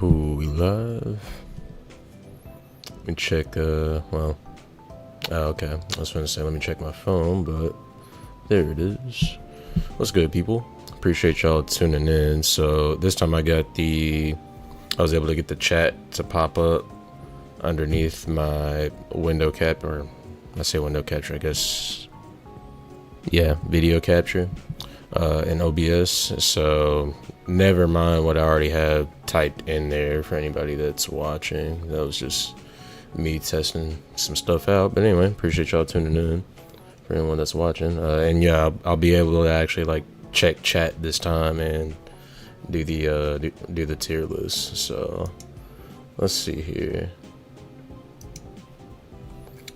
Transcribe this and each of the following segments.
Ooh, we live. Let me check, well, okay. I was gonna say, let me check my phone, but there it is. What's good, people? Appreciate y'all tuning in. So this time I was able to get the chat to pop up underneath my window cap, or I say window capture, I guess. Yeah, video capture in OBS. So never mind what I already have typed in there for anybody that's watching. That was just me testing some stuff out. But anyway, appreciate y'all tuning in for anyone that's watching. And yeah, I'll be able to actually like check chat this time and do the tier list. So let's see here.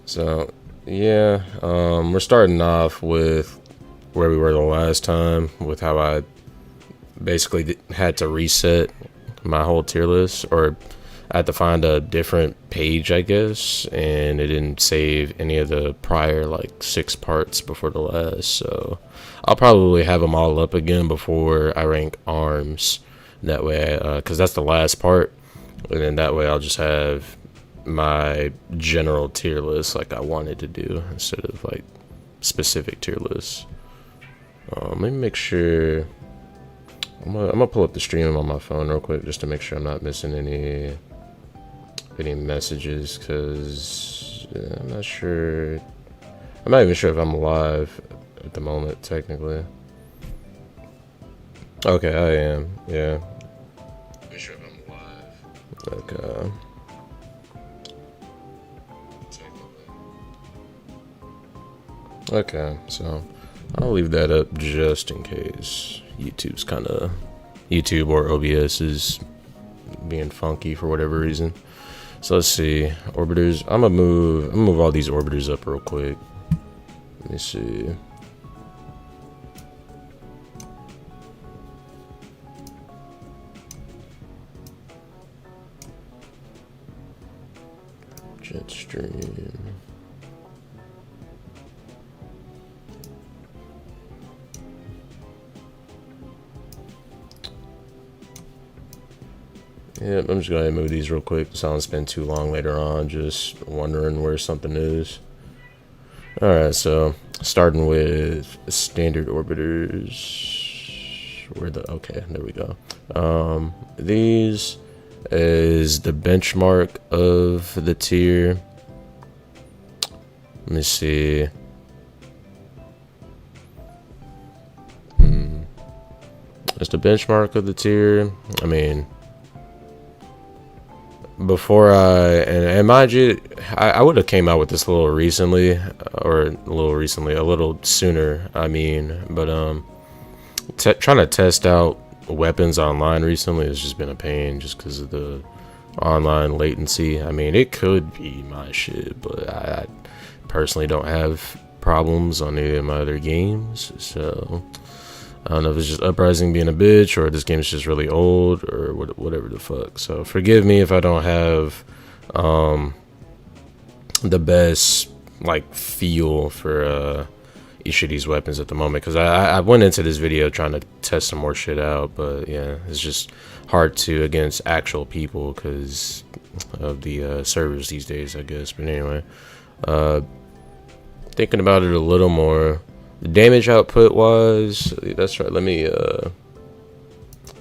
So yeah, we're starting off with where we were the last time, with how I basically had to reset my whole tier list, or I had to find a different page, I guess, and it didn't save any of the prior like 6 parts before the last. So I'll probably have them all up again before I rank arms. That way, because that's the last part, and then that way I'll just have my general tier list like I wanted to do instead of like specific tier lists. Let me make sure. I'm gonna pull up the stream on my phone real quick just to make sure I'm not missing any messages, because I'm not sure. I'm not even sure if I'm live at the moment technically. Okay, I am. Yeah. Make sure if I'm live. Okay. Okay, so I'll leave that up just in case YouTube or OBS is being funky for whatever reason. So let's see, orbitars. I'm gonna move all these orbitars up real quick. Let me see. Jetstream. Yeah, I'm just going to move these real quick so I don't spend too long later on just wondering where something is. Alright, so starting with standard orbiters. Okay, there we go. These is the benchmark of the tier. Let me see. It's the benchmark of the tier. I mean, before and mind you, I would have came out with this a little sooner. I mean, but trying to test out weapons online recently has just been a pain, just because of the online latency. I mean, it could be my shit, but I personally don't have problems on any of my other games, so I don't know if it's just Uprising being a bitch, or this game is just really old, or whatever the fuck. So forgive me if I don't have the best like feel for each of these weapons at the moment, because I went into this video trying to test some more shit out, but yeah, it's just hard to against actual people because of the servers these days, I guess. But anyway, thinking about it a little more. The damage output was, that's right, let me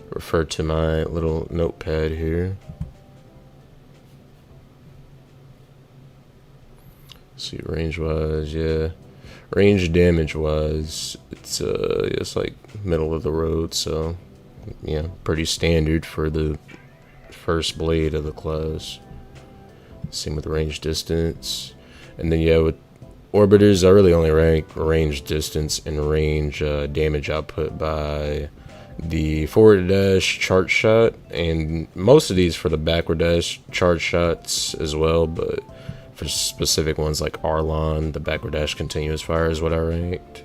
refer to my little notepad here. Let's see, range wise, yeah. Range damage wise, it's like middle of the road, so yeah, pretty standard for the first blade of the class. Same with range distance. And then yeah, with orbiters, I really only rank range distance and range damage output by the forward dash charge shot, and most of these for the backward dash charge shots as well, but for specific ones like Arlon, the backward dash continuous fire is what I ranked.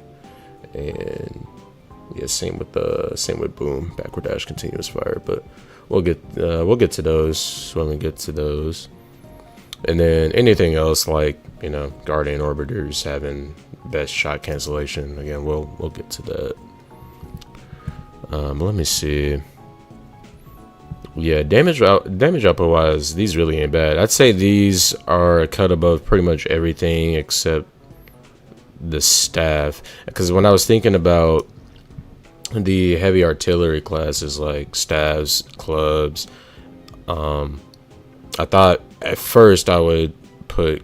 And yeah, same with Boom, backward dash continuous fire, but we'll get to those when we get to those. And then anything else like, you know, Guardian Orbiters having best shot cancellation, again, we'll get to that. Let me see. Yeah, damage output wise, these really ain't bad. I'd say these are a cut above pretty much everything except the staff. Because when I was thinking about the heavy artillery classes like staves, clubs, I thought at first I would put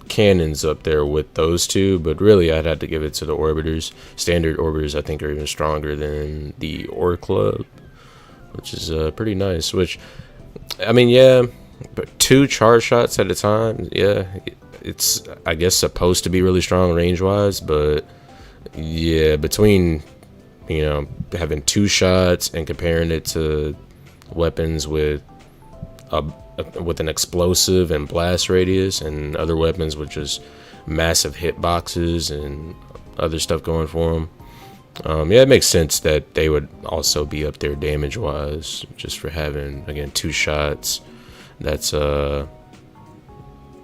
cannons up there with those two, but really I'd have to give it to the orbiters. Standard orbiters I think are even stronger than the Or Club, which is pretty nice. Which, I mean, yeah, but 2 charge shots at a time, yeah, it's I guess supposed to be really strong range wise, but yeah, between having 2 shots and comparing it to weapons with an explosive and blast radius, and other weapons with just massive hitboxes and other stuff going for them. Yeah, it makes sense that they would also be up there damage wise, just for having, again, 2 shots. That's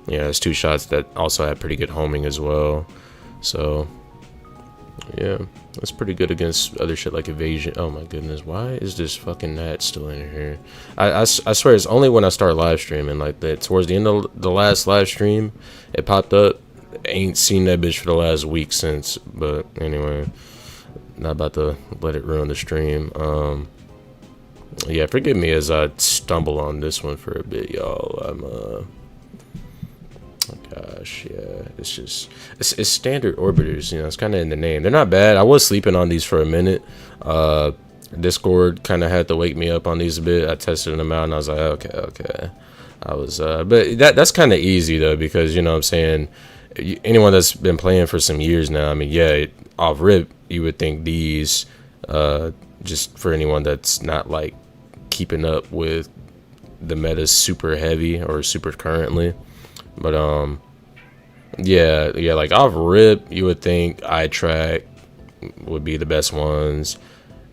that's 2 shots that also have pretty good homing as well. So yeah, that's pretty good against other shit like evasion. Oh my goodness, why is this fucking gnat still in here? I swear it's only when I start live streaming like that. Towards the end of the last live stream, it popped up. Ain't seen that bitch for the last week since. But anyway, not about to let it ruin the stream. Yeah, forgive me as I stumble on this one for a bit, y'all. Gosh, yeah, it's just it's standard orbiters, it's kind of in the name. They're not bad. I was sleeping on these for a minute. Discord kind of had to wake me up on these a bit. I tested them out and I was like, okay. I was but that's kind of easy though, because what I'm saying, anyone that's been playing for some years now, I mean, yeah, off rip you would think these, just for anyone that's not like keeping up with the meta super heavy or super currently. But yeah, like off rip, you would think eye track would be the best ones,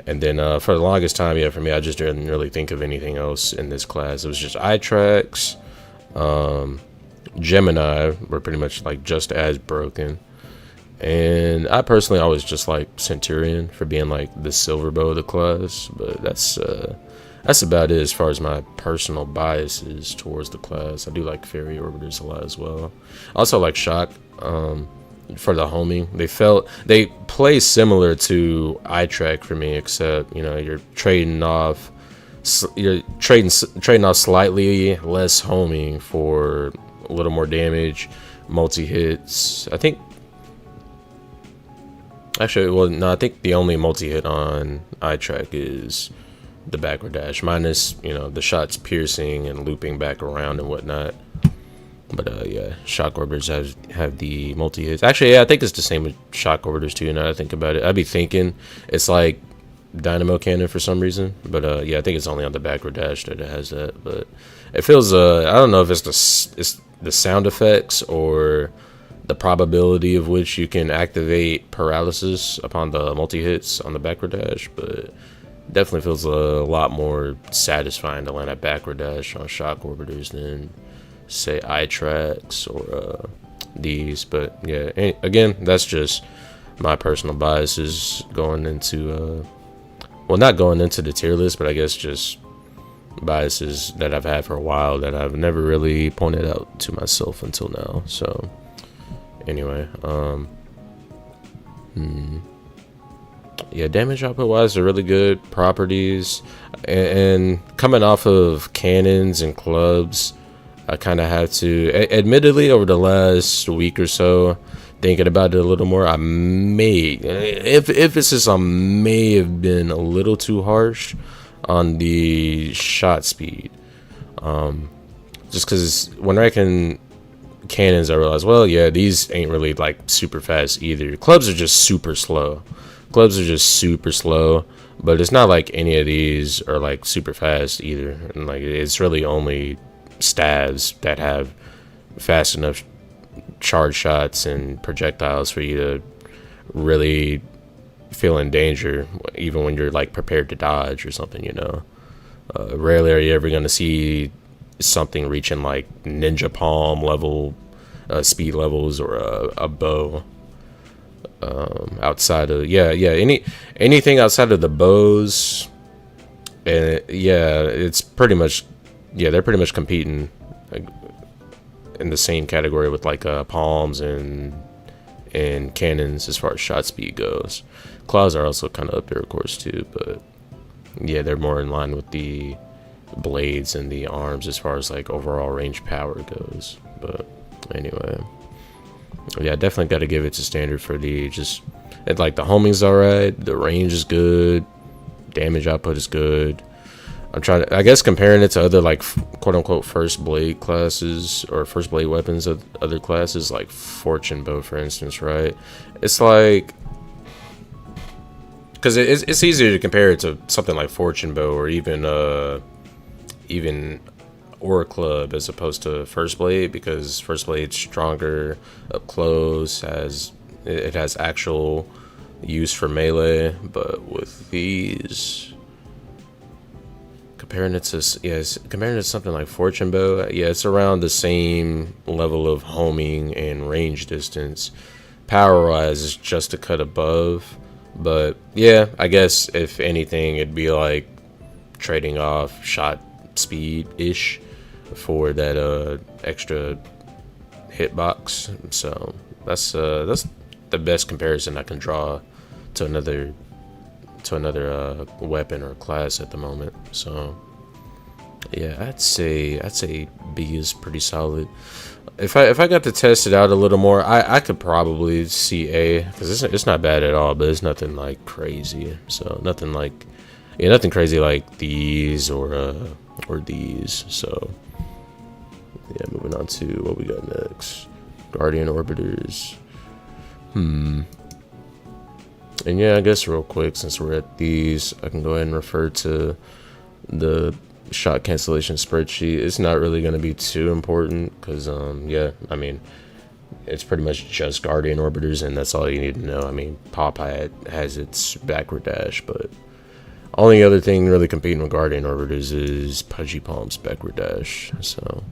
and then for the longest time, yeah, for me, I just didn't really think of anything else in this class. It was just eye tracks. Gemini were pretty much like just as broken, and I personally always just like Centurion for being like the silver bow of the class. But that's about it as far as my personal biases towards the class. I do like fairy orbiters a lot as well. Also like shock for the homing. They play similar to eye track for me, except you're trading off slightly less homing for a little more damage, multi hits. I think actually, well, no, I think the only multi hit on eye track is the backward dash, minus the shots piercing and looping back around and whatnot. But yeah, shock orbiters have the multi hits. Actually, yeah, I think it's the same with shock orbiters too. Now that I think about it, I'd be thinking it's like dynamo cannon for some reason. But yeah, I think it's only on the backward dash that it has that. But it feels I don't know if it's the sound effects or the probability of which you can activate paralysis upon the multi hits on the backward dash, but definitely feels a lot more satisfying to land a backward dash on shock orbiters than say eye tracks or these. But yeah, again, that's just my personal biases going into well, not going into the tier list, but I guess just biases that I've had for a while that I've never really pointed out to myself until now. So anyway, yeah, damage output wise, they're really good properties, and coming off of cannons and clubs, I kind of have to, admittedly, over the last week or so, thinking about it a little more, I may, if it's just, I may have been a little too harsh on the shot speed, just because when wrecking cannons, I realized, well, yeah, these ain't really like super fast either. Clubs are just super slow. But it's not like any of these are like super fast either. And like it's really only stabs that have fast enough charge shots and projectiles for you to really feel in danger, even when you're like prepared to dodge or something. Rarely are you ever gonna see something reaching like ninja palm level speed levels or a bow. Outside of anything outside of the bows, And yeah, it's pretty much, yeah, they're pretty much competing like, in the same category with like palms and cannons as far as shot speed goes. Claws are also kind of up there, of course, too, but yeah, they're more in line with the blades and the arms as far as like overall range power goes. But anyway, yeah, definitely got to give it to standard for the just like the homing's alright, the range is good, damage output is good. I'm trying to, I guess, comparing it to other like quote unquote first blade classes or first blade weapons of other classes like fortune bow, for instance, right? It's like, because it's easier to compare it to something like fortune bow or even or club as opposed to first blade, because first blade's stronger up close, it has actual use for melee. But with these, comparing it to something like fortune bow, yeah, it's around the same level of homing and range distance. Power wise is just a cut above, but yeah, I guess if anything it'd be like trading off shot speed ish for that extra hitbox. So that's the best comparison I can draw to another weapon or class at the moment. So yeah, I'd say B is pretty solid. If I got to test it out a little more, I could probably see A, because it's not bad at all, but it's nothing like crazy. So nothing like, yeah, nothing crazy like these or these. So yeah, moving on to what we got next. Guardian Orbitars. And yeah, I guess real quick, since we're at these, I can go ahead and refer to the shot cancellation spreadsheet. It's not really going to be too important because, yeah, I mean, it's pretty much just Guardian Orbitars, and that's all you need to know. I mean, Pop has its backward dash, but only other thing really competing with Guardian Orbitars is Pudgy Palm's backward dash. So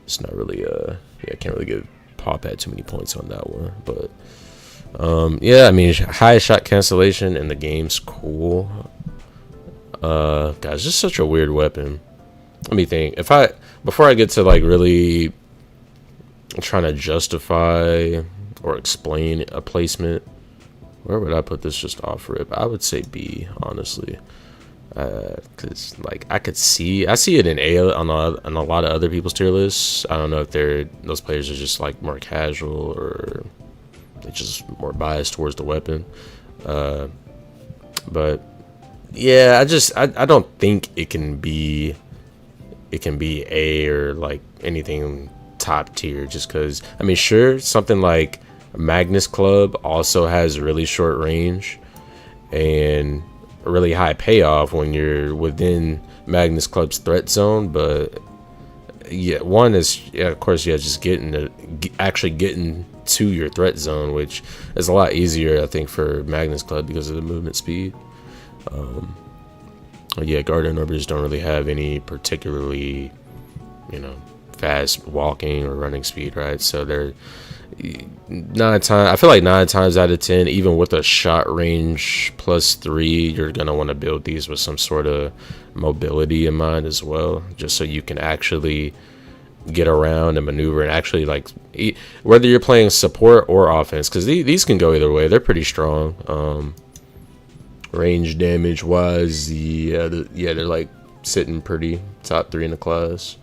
it's not really, yeah, I can't really give Pop too many points on that one, but yeah, I mean, high shot cancellation in the game's cool. Guys, just such a weird weapon. Let me think. Before I get to like really trying to justify or explain a placement, where would I put this just off rip? I would say B, honestly. Because like I see it in A on a lot of other people's tier lists. I don't know if those players are just like more casual or they're just more biased towards the weapon. But yeah, I don't think it can be A or like anything top tier, just because, I mean, sure, something like Magnus Club also has really short range and a really high payoff when you're within Magnus Club's threat zone, but yeah, one is, yeah, of course, yeah, just actually getting to your threat zone, which is a lot easier, I think, for Magnus Club because of the movement speed. Yeah, Guardian Orbitars don't really have any particularly, fast walking or running speed, right? So they're I feel like 9 times out of 10, even with a shot range +3, you're gonna want to build these with some sort of mobility in mind as well, just so you can actually get around and maneuver and actually, like, whether you're playing support or offense, because these can go either way. They're pretty strong. Range damage wise, they're like sitting pretty top 3 in the class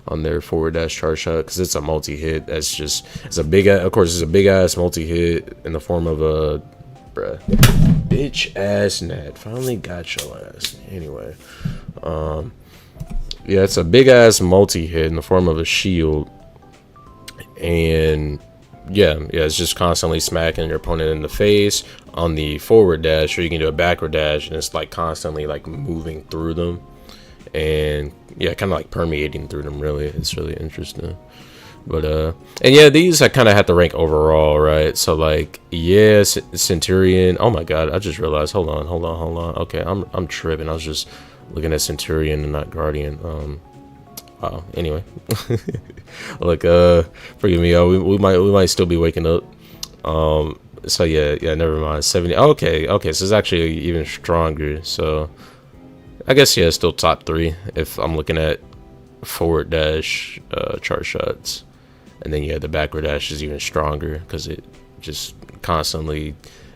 on their forward dash charge shot, because it's a multi-hit. It's a big ass multi-hit in the form of a bitch ass net. Finally got your ass. Anyway, yeah, it's a big ass multi-hit in the form of a shield, and yeah, it's just constantly smacking your opponent in the face on the forward dash, or you can do a backward dash, and it's like constantly like moving through them, and yeah, kind of like permeating through them. Really, it's really interesting. But and yeah, these I kind of have to rank overall, right? So like, yeah, Centurion. Oh my god, I just realized. Hold on. Okay, I'm tripping. I was just looking at Centurion and not Guardian. Anyway, like, forgive me, y'all. We might still be waking up. So yeah, never mind. 70. Okay, so it's actually even stronger. So I guess yeah, still top 3 if I'm looking at forward dash charge shots, and then yeah, the backward dash is even stronger because it just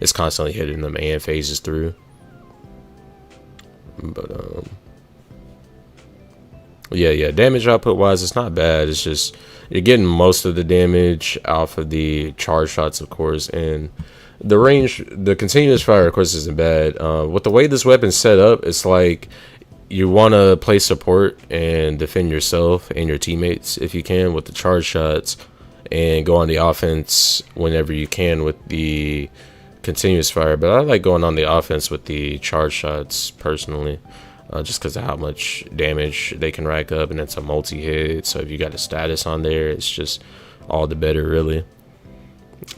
it's constantly hitting them and phases through. But yeah, damage output wise, it's not bad. It's just you're getting most of the damage off of the charge shots, of course, and the range, the continuous fire, of course, isn't bad. With the way this weapon's set up, it's like you want to play support and defend yourself and your teammates if you can with the charge shots, and go on the offense whenever you can with the continuous fire. But I like going on the offense with the charge shots personally, just because of how much damage they can rack up, and it's a multi-hit. So if you got a status on there, it's just all the better, really.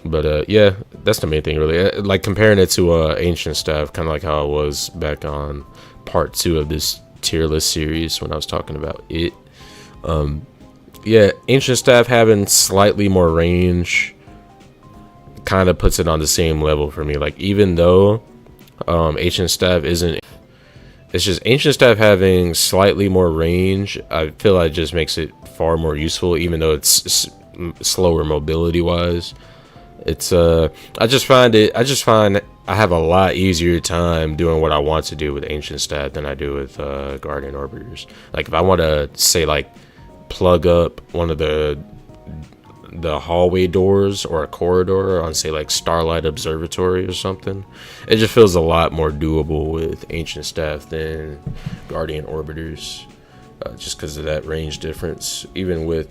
But yeah, that's the main thing, really. Like comparing it to Ancient Staff, kind of like how it was back on part 2 of this tier list series when I was talking about it. Yeah, Ancient Staff having slightly more range kind of puts it on the same level for me. Like, even though Ancient Staff isn't, it's just Ancient Staff having slightly more range, I feel like just makes it far more useful, even though it's slower mobility wise. It's I just find I have a lot easier time doing what I want to do with Ancient Staff than I do with Guardian Orbiters. Like, if I want to say, like, plug up one of the hallway doors or a corridor on, say, like Starlight Observatory or something, it just feels a lot more doable with Ancient Staff than Guardian Orbiters, just because of that range difference. Even with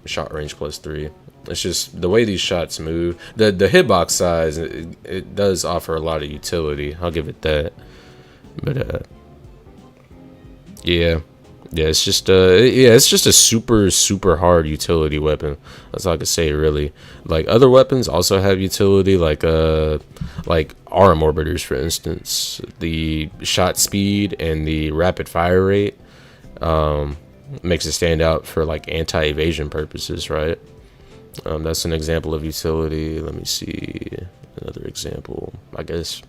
shot range +3, it's just the way these shots move. The hitbox size, it does offer a lot of utility, I'll give it that. But yeah, it's just a super hard utility weapon. That's all I could say, really. Like, other weapons also have utility, like arm orbiters, for instance. The shot speed and the rapid fire rate makes it stand out for, like, anti-evasion purposes, right? That's an example of utility. Let me see another example. I guess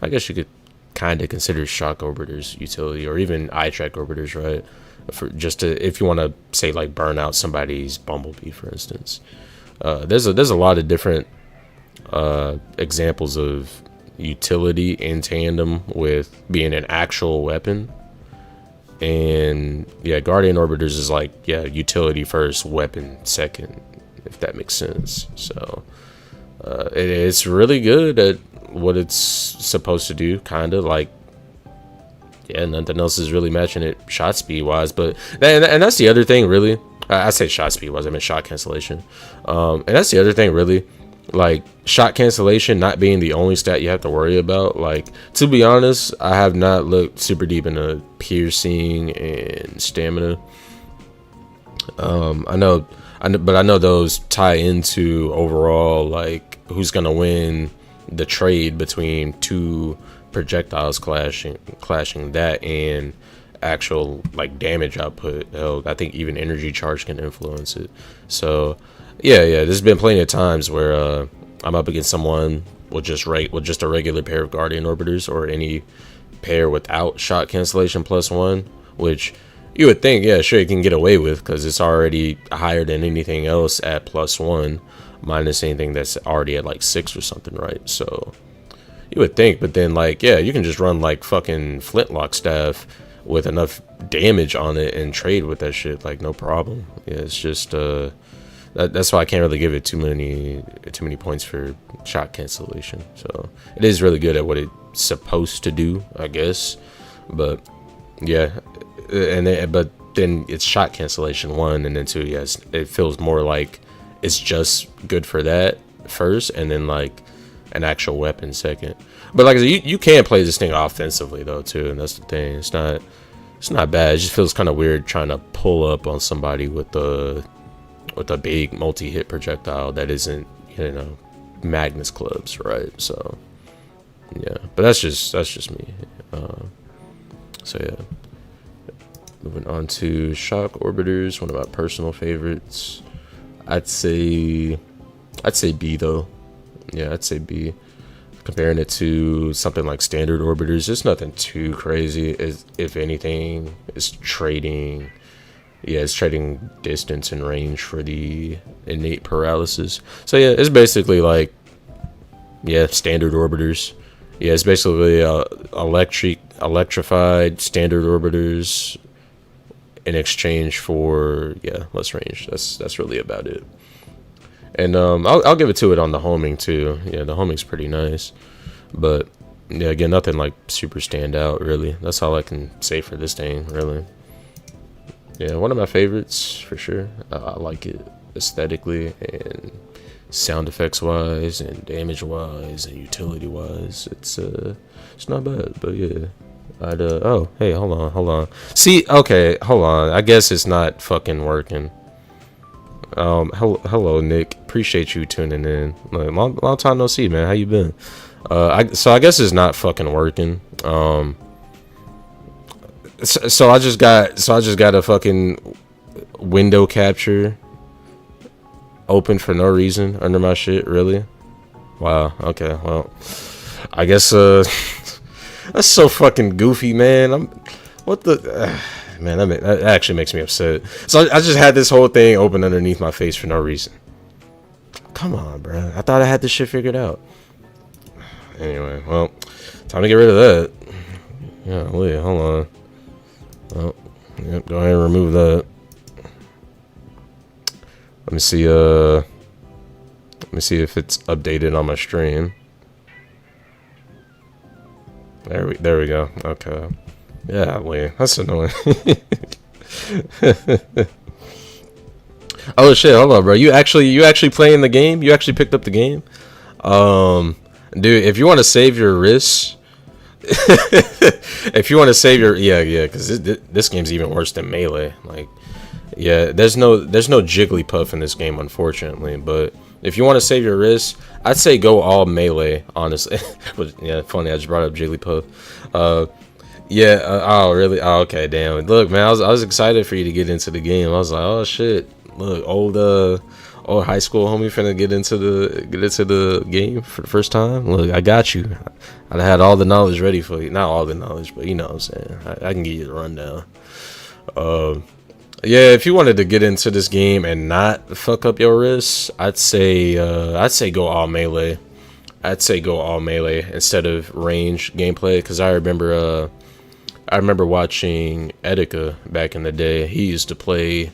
you could kind of consider shock orbiters utility, or even eye track orbiters, right? For just to, if you want to say, like, burn out somebody's bumblebee, for instance. There's a lot of different examples of utility in tandem with being an actual weapon. And yeah, Guardian Orbiters is like, yeah, utility first, weapon second, if that makes sense. So it's really good at what it's supposed to do, kind of. Like, yeah, nothing else is really matching it shot speed wise. But and that's the other thing, really. I say shot speed wise, I meant shot cancellation. And that's the other thing, really. Like, shot cancellation not being the only stat you have to worry about. Like, to be honest, I have not looked super deep into piercing and stamina. I know those tie into overall, like, who's gonna win the trade between two projectiles clashing that and actual, like, damage output. Hell, I think even energy charge can influence it. So yeah, there's been plenty of times where I'm up against someone with just a regular pair of Guardian Orbiters, or any pair without shot cancellation +1, which you would think, yeah, sure, you can get away with, because it's already higher than anything else at +1, minus anything that's already at like 6 or something, right? So you would think, but then, like, yeah, you can just run like fucking flintlock staff with enough damage on it and trade with that shit, like, no problem. Yeah, it's just that's why I can't really give it too many points for shot cancellation. So it is really good at what it's supposed to do, I guess. But yeah, but then it's shot cancellation 1, and then 2. Yes, it feels more like it's just good for that first, and then like an actual weapon second. But like I said, you can play this thing offensively though too, and that's the thing. It's not bad. It just feels kind of weird trying to pull up on somebody with a big multi-hit projectile that isn't, Magnus clubs, right? So yeah, but that's just me. So yeah, moving on to shock orbiters, one of my personal favorites. I'd say B though. Yeah, I'd say B. Comparing it to something like standard orbiters, it's nothing too crazy. If anything, it's trading. Yeah, it's trading distance and range for the innate paralysis. So yeah, it's basically like, yeah, standard orbiters. Yeah, it's basically electrified standard orbiters in exchange for, yeah, less range. That's really about it. And I'll give it to it on the homing too. Yeah, the homing's pretty nice, but yeah, again, nothing like super stand out really. That's all I can say for this thing really. Yeah, one of my favorites for sure. I like it aesthetically and sound effects wise and damage wise and utility wise. It's not bad, but yeah. Oh, hey, hold on. See, okay, hold on. I guess it's not fucking working. Hello, Nick. Appreciate you tuning in. Like, long time no see, man. How you been? So I guess it's not fucking working. So I just got a fucking window capture open for no reason under my shit. Really? Wow. Okay. Well, I guess that's so fucking goofy, man. What the. Man, that actually makes me upset. So I just had this whole thing open underneath my face for no reason. Come on, bro. I thought I had this shit figured out. Anyway, well, time to get rid of that. Yeah, wait, hold on. Oh, yep, go ahead and remove that. Let me see if it's updated on my stream. There we go. Okay. Yeah, wait, that's annoying. Oh shit, hold on, bro. You actually playing the game? You actually picked up the game? Dude, if you want to save your wrists, if you want to save your yeah, because this game's even worse than Melee. Like, yeah, there's no Jigglypuff in this game, unfortunately. But if you want to save your wrists, I'd say go all Melee, honestly. But yeah, funny, I just brought up Jigglypuff. Yeah. Oh, really? Oh, okay. Damn. Look, man, I was excited for you to get into the game. I was like, oh shit. Look, old high school homie finna get into the game for the first time. Look, I got you. I had all the knowledge ready for you. Not all the knowledge, but you know what I'm saying. I can give you the rundown. Yeah, if you wanted to get into this game and not fuck up your wrists, I'd say go all Melee. I'd say go all Melee instead of range gameplay, because I remember watching Etika back in the day. He used to play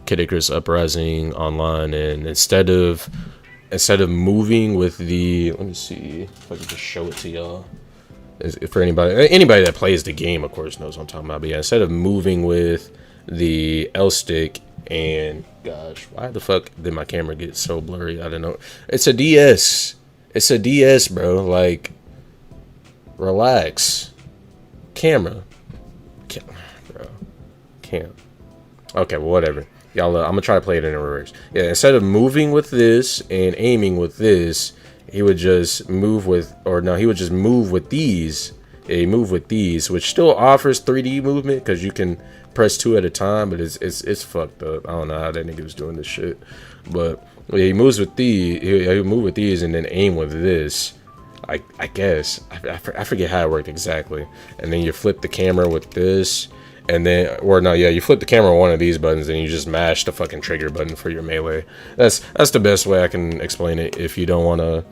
Kid Icarus Uprising online, and instead of moving with the, let me see if I can just show it to y'all. For anybody that plays the game, of course, knows what I'm talking about. But yeah, instead of moving with the L stick, and gosh, why the fuck did my camera get so blurry? I don't know. It's a DS. It's a DS, bro. Like, relax. Camera. Bro. Can't. Okay, well, whatever. Y'all, I'm gonna try to play it in reverse. Yeah, instead of moving with this and aiming with this, he would just move with, he would just move with these. Yeah, move with these, which still offers 3D movement because you can press 2 at a time, but it's fucked up. I don't know how that nigga was doing this shit, but yeah, he moves with these. He move with these and then aim with this. I guess I forget how it worked exactly. And then you flip the camera with this. And then, you flip the camera on one of these buttons and you just mash the fucking trigger button for your Melee. That's the best way I can explain it. If you don't want to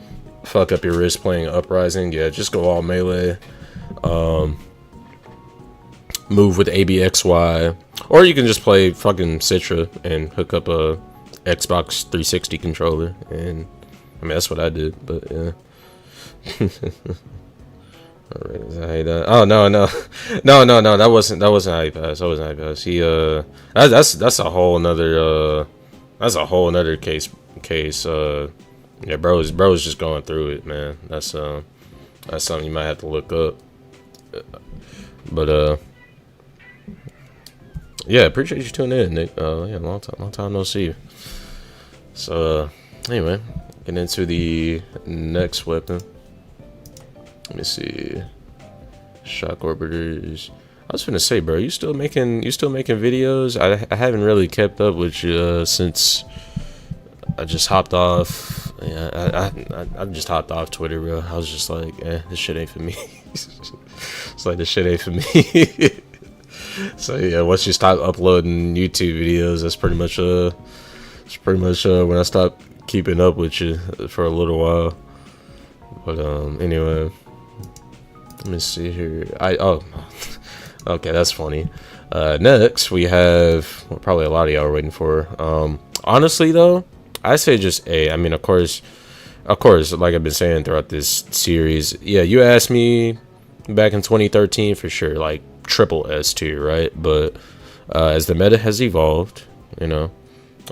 fuck up your wrist playing Uprising, yeah, just go all Melee. Move with ABXY. Or you can just play fucking Citra and hook up a Xbox 360 controller. And, I mean, that's what I did, but yeah. Alright, is that how you done? Oh no, that wasn't how you pass. That wasn't how you pass. He that's a whole nother case. Yeah, bro's just going through it, man. That's something you might have to look up. But yeah, appreciate you tuning in, Nick. Yeah, long time no see. So anyway, getting into the next weapon. Let me see. Shock orbiters. I was gonna say, bro, you still making videos? I haven't really kept up with you since I just hopped off Yeah, I just hopped off Twitter, bro. I was just like, this shit ain't for me. It's like, this shit ain't for me. So yeah, once you stop uploading YouTube videos, that's pretty much when I stopped keeping up with you for a little while. But anyway, let me see here. Okay, that's funny. Next we have what probably a lot of y'all are waiting for. Honestly though, I say just A. I mean, of course, like I've been saying throughout this series, yeah, you asked me back in 2013 for sure, like triple S tier, right? But as the meta has evolved, you know.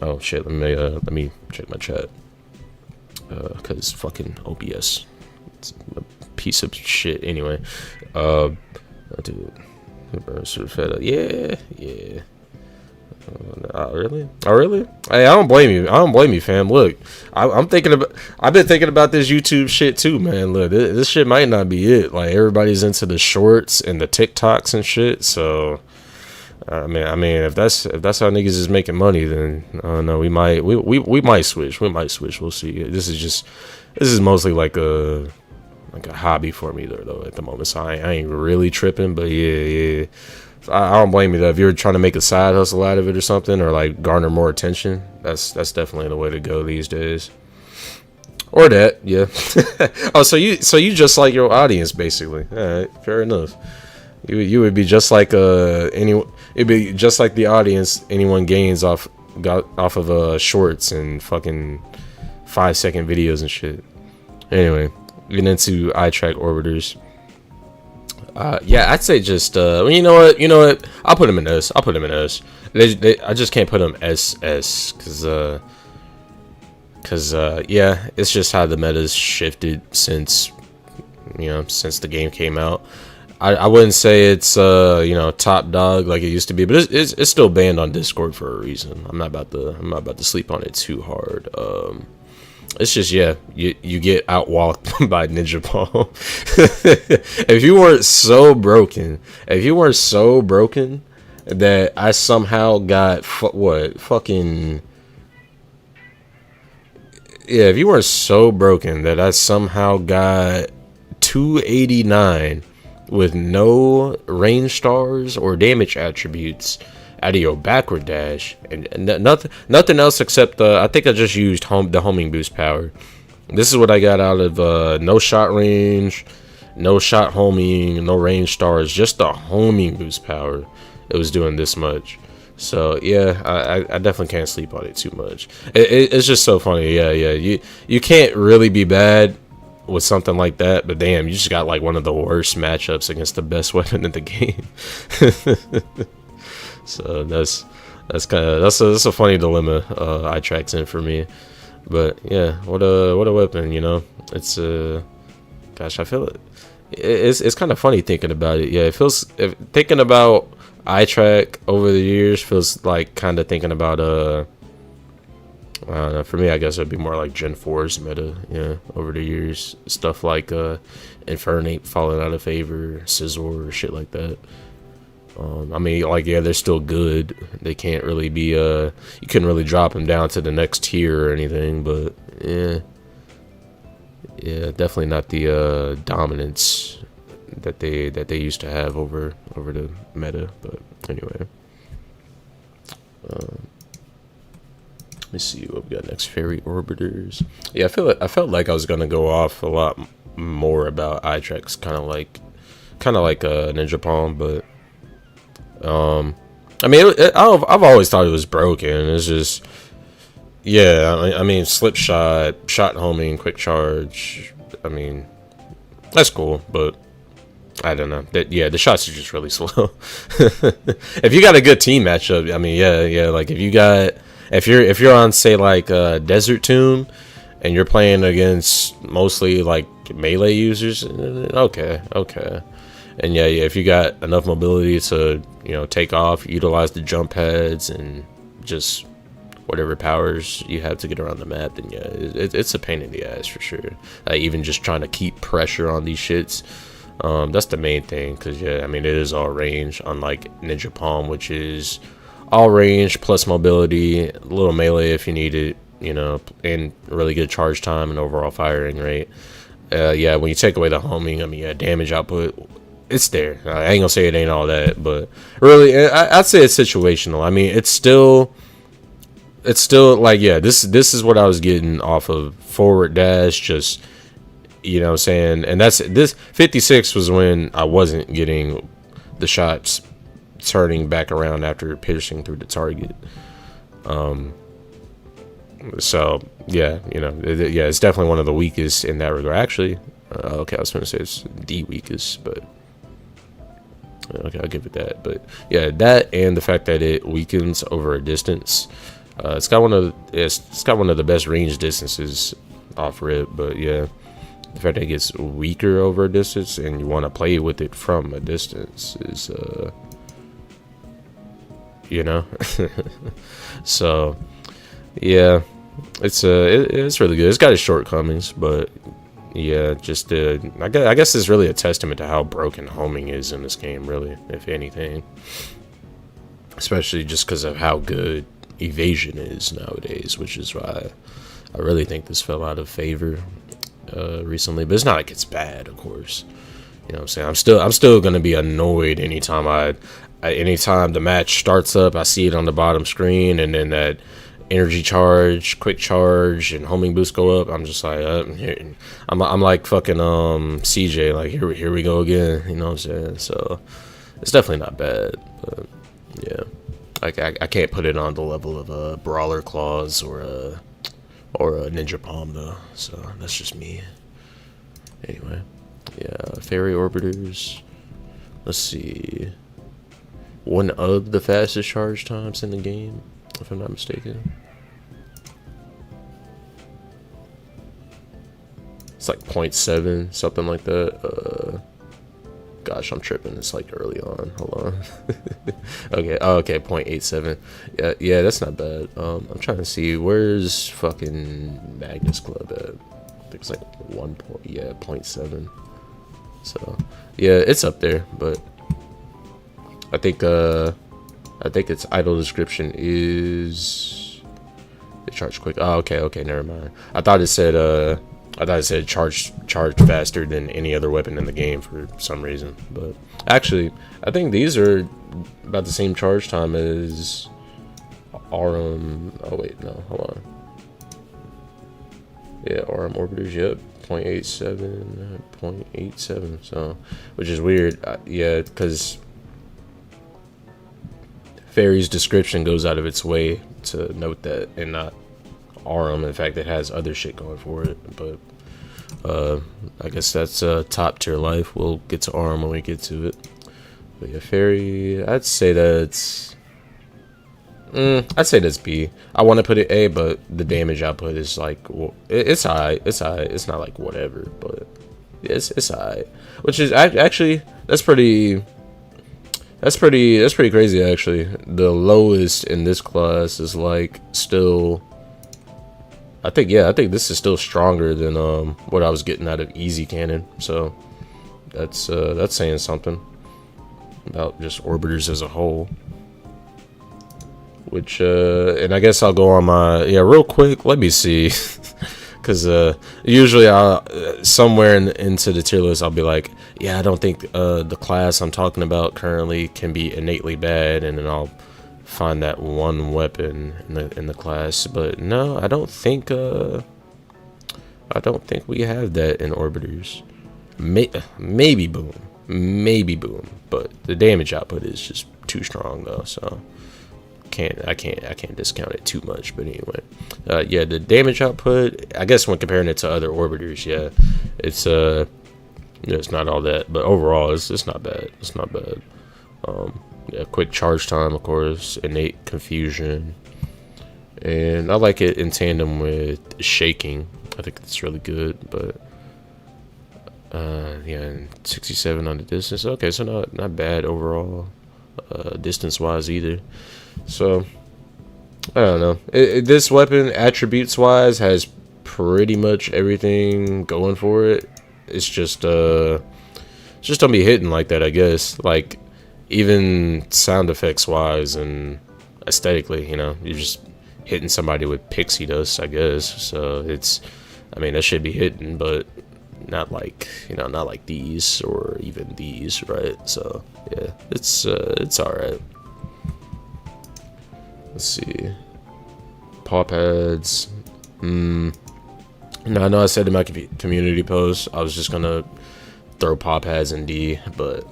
Oh shit, let me check my chat. Cause fucking OBS, it's a piece of shit anyway. Dude, yeah. Oh really? Hey, I don't blame you, fam. Look, I've been thinking about this YouTube shit too, man. Look, this shit might not be it. Like, everybody's into the shorts and the TikToks and shit. So, I mean, if that's how niggas is making money, then no, we might switch. We'll see. This is mostly like a hobby for me though at the moment. So I ain't really tripping, but yeah. I don't blame you though. If you're trying to make a side hustle out of it or something, or like garner more attention, that's definitely the way to go these days. Or that, yeah. Oh, so you just like your audience basically. All right, fair enough. You would be just like it'd be just like the audience anyone gains off of shorts and fucking 5-second videos and shit. Anyway, getting into eye track orbiters. Yeah, I'd say just well, you know what? I'll put them in S. I just can't put them SS because yeah, it's just how the meta's shifted since the game came out. I wouldn't say it's top dog like it used to be, but it's still banned on Discord for a reason. I'm not about to sleep on it too hard. It's just, yeah, you get outwalked by Ninja Palm. If you weren't so broken that I somehow got if you weren't so broken that I somehow got 289 with no range stars or damage attributes out of your backward dash and nothing else except I think I just used the homing boost power. This is what I got out of no shot range, no shot homing, no range stars, just the homing boost power. It was doing this much. So yeah, I definitely can't sleep on it too much. It's just so funny. Yeah, you can't really be bad with something like that, but damn, you just got like one of the worst matchups against the best weapon in the game. So that's a funny dilemma eye tracks in for me. But yeah, what a weapon, it's gosh, I feel it's kind of funny thinking about it. Yeah, it feels, thinking about eye track over the years feels like kind of thinking about I don't know, for me I guess it'd be more like Gen 4's meta, yeah, over the years, stuff like Infernate falling out of favor, Scizor, or shit like that. I mean, like, yeah, they're still good. They can't really be you couldn't really drop them down to the next tier or anything, but yeah, definitely not the dominance that they used to have over the meta. But anyway, let me see what we got next. Fairy orbiters. Yeah, I felt like I was gonna go off a lot more about eye tracks, kind of like Ninja Palm, but I mean, I've always thought it was broken. It's just, yeah, I mean, slip shot homing, quick charge. I mean, that's cool, but I don't know. The shots are just really slow. If you got a good team matchup, I mean, yeah, like if you're on, say, like Desert Tomb, and you're playing against mostly like melee users, okay. And yeah, if you got enough mobility to, take off, utilize the jump pads and just whatever powers you have to get around the map, then yeah, it's a pain in the ass for sure. Even just trying to keep pressure on these shits, that's the main thing. Cause yeah, I mean, it is all range, unlike Ninja Palm, which is all range plus mobility, a little melee if you need it, you know, and really good charge time and overall firing rate. Yeah, when you take away the homing, I mean, yeah, damage output, it's there. I ain't gonna say it ain't all that, but really, I'd say it's situational. I mean, it's still like, yeah, this is what I was getting off of forward dash, just, you know what I'm saying? And this 56 was when I wasn't getting the shots turning back around after piercing through the target. So yeah, you know, yeah, it's definitely one of the weakest in that regard. Actually, okay, I was gonna say it's the weakest, but okay, I'll give it that. But yeah, that and the fact that it weakens over a distance. It's got one of the best range distances off rip, but yeah, the fact that it gets weaker over a distance and you want to play with it from a distance is, you know, so yeah, it's really good. It's got its shortcomings, but yeah, just I guess it's really a testament to how broken homing is in this game, really, if anything, especially just because of how good evasion is nowadays, which is why I really think this fell out of favor recently. But it's not like it's bad, of course. You know what I'm saying? I'm still gonna be annoyed anytime anytime the match starts up, I see it on the bottom screen, and then that energy charge, quick charge, and homing boost go up. I'm just like, I'm like fucking CJ, like here we go again. You know what I'm saying? So it's definitely not bad, but yeah. Like I can't put it on the level of a Brawler Claws or a Ninja Palm though. So that's just me. Anyway, yeah, Fairy Orbitars. Let's see. One of the fastest charge times in the game, if I'm not mistaken. It's like 0.7, something like that. Gosh, I'm tripping. It's like early on. Hold on. Okay. Oh, okay. 0.87. Yeah, that's not bad. I'm trying to see where's fucking Magnus Club at. I think it's like 0.7. So yeah, it's up there, but I think its idle description is they charge quick. Oh, okay, never mind. I thought it said charged faster than any other weapon in the game for some reason. But actually, I think these are about the same charge time as RM. Oh wait, no, hold on. Yeah, RM Orbiters. Yep, 0.87. So, which is weird. Yeah, because Fairy's description goes out of its way to note that, and not RM. In fact, it has other shit going for it, but I guess that's top tier life. We'll get to RM when we get to it. But yeah, Fairy, I'd say that's B. I want to put it A, but the damage output is like, well, it's high. It's not like whatever, but it's high. Which is actually that's pretty crazy. Actually, the lowest in this class is like still. I think this is still stronger than what I was getting out of Easy Cannon. So that's saying something about just Orbiters as a whole. Which and I guess I'll go on my real quick. Let me see, because usually I'll somewhere into the tier list I'll be like, yeah, I don't think the class I'm talking about currently can be innately bad, and then I'll find that one weapon in the class. But no, I don't think we have that in Orbiters. Maybe boom, but the damage output is just too strong though, so I can't discount it too much. But anyway, yeah, the damage output, I guess when comparing it to other Orbiters, yeah, it's not all that, but overall it's not bad. Yeah, quick charge time, of course, innate confusion, and I like it in tandem with shaking. I think it's really good. But yeah, 67 on the distance. Okay, so not bad overall, distance wise either. So I don't know. This weapon attributes wise has pretty much everything going for it. It's just don't be hitting like that, I guess. Like, even sound effects wise and aesthetically, you know, hitting somebody with pixie dust, I guess. So it's, I mean, that should be hitting, but not like, you know, not like these or even these, right? So yeah, it's all right. Let's see, paw pads. No, I know I said in my community post I was just gonna throw paw pads in D, but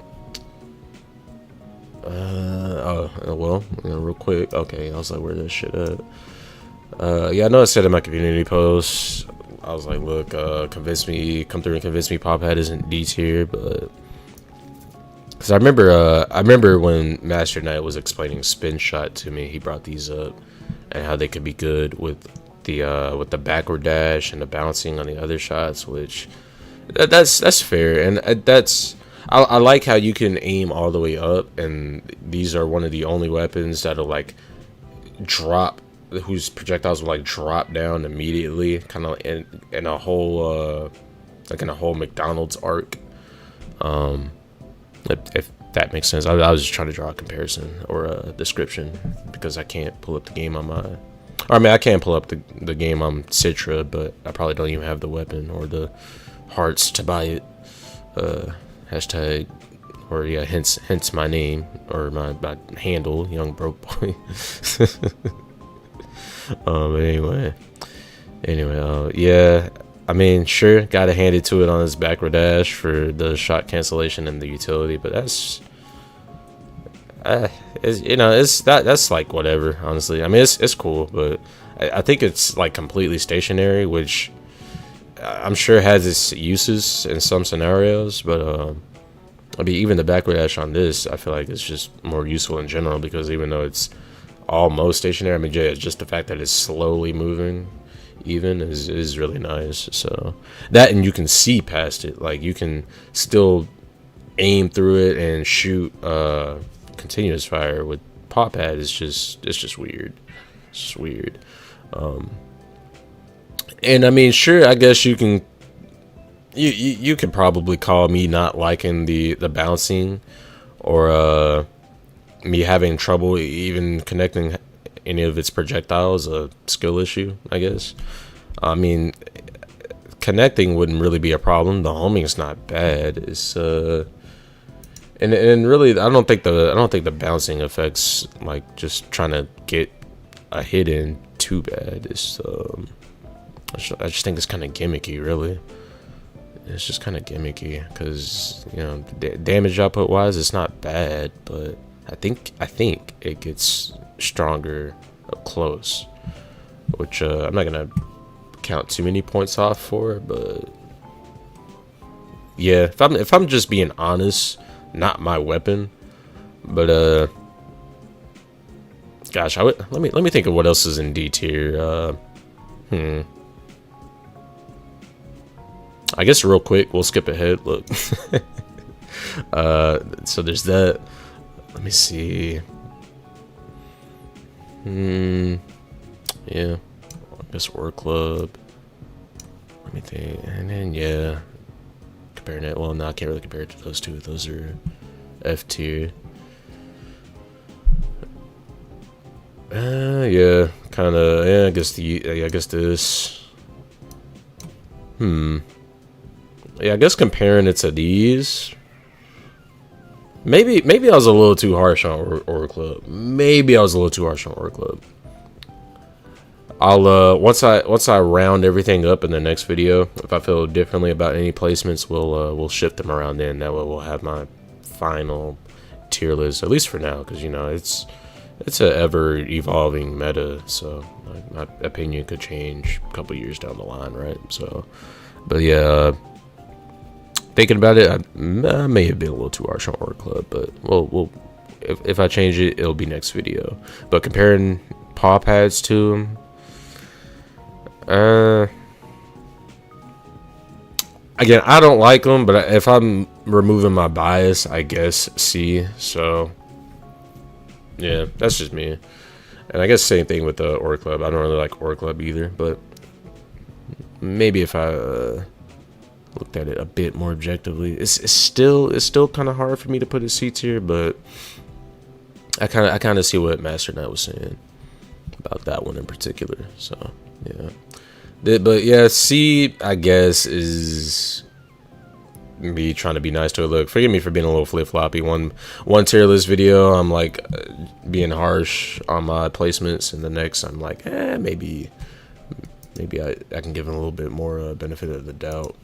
oh well, you know, real quick. Okay, I was like, where this shit at? Yeah, I know I said in my community post, I was like, look, convince me, come through and convince me paw pad isn't D tier, but because I remember when Master Knight was explaining spin shot to me, he brought these up and how they could be good with the backward dash and the bouncing on the other shots, which that's fair, and I like how you can aim all the way up, and these are one of the only weapons that'll like drop, whose projectiles will like drop down immediately, kind of in a whole like in a whole McDonald's arc. If that makes sense. I was just trying to draw a comparison or a description because I can't pull up the game on my, or I mean I can pull up the game on Citra, but I probably don't even have the weapon or the hearts to buy it. Hashtag, or yeah, hence my name or my handle, Young Broke Boy. But anyway, yeah, I mean, sure, gotta hand it to it on his backward dash for the shot cancellation and the utility, but that's you know, that's like whatever, honestly. I mean, it's cool, but I think it's like completely stationary, which I'm sure has its uses in some scenarios, but I mean, even the backward dash on this, I feel like it's just more useful in general, because even though it's almost stationary, I mean, yeah, just the fact that it's slowly moving even is really nice. So that, and you can see past it, like you can still aim through it and shoot continuous fire with paw pad. It's just weird. It's just weird. And I mean, sure, I guess you can you could probably call me not liking the bouncing, or me having trouble even connecting any of its projectiles, a skill issue, I guess. I mean, connecting wouldn't really be a problem. The homing's not bad. It's and really, I don't think the bouncing affects like just trying to get a hit in too bad. It's I just think it's kind of gimmicky, really. It's just kind of gimmicky because, you know, damage output wise, it's not bad, but I think it gets stronger up close, which I'm not gonna count too many points off for, but yeah, if I'm just being honest, not my weapon, but gosh, let me think of what else is in D tier. I guess real quick, we'll skip ahead. Look, so there's that. Let me see. Yeah, I guess War Club. Let me think, and then yeah, comparing it. Well, no, I can't really compare it to those two. Those are F tier. Yeah, kind of. Yeah, I guess this. Yeah, I guess comparing it to these, maybe I was a little too harsh on Aura Club. Maybe I was a little too harsh on Aura Club. I'll once I round everything up in the next video, if I feel differently about any placements, we'll shift them around then. That way we'll have my final tier list, at least for now, because you know it's a ever evolving meta, so my opinion could change a couple years down the line, right? So, but yeah, thinking about it, I may have been a little too harsh on Aura Club, but we'll if I change it, it'll be next video. But comparing paw pads to them, again, I don't like them, but if I'm removing my bias, I guess C. So yeah, that's just me. And I guess same thing with the Aura Club. I don't really like Aura Club either, but maybe if I looked at it a bit more objectively, it's still kind of hard for me to put a C tier, but I kind of see what Master Knight was saying. about that one in particular. So yeah, but yeah, C I guess is me trying to be nice to it. Look, forgive me for being a little flip-floppy. One tier list video I'm like being harsh on my placements, and the next I'm like maybe I can give him a little bit more benefit of the doubt.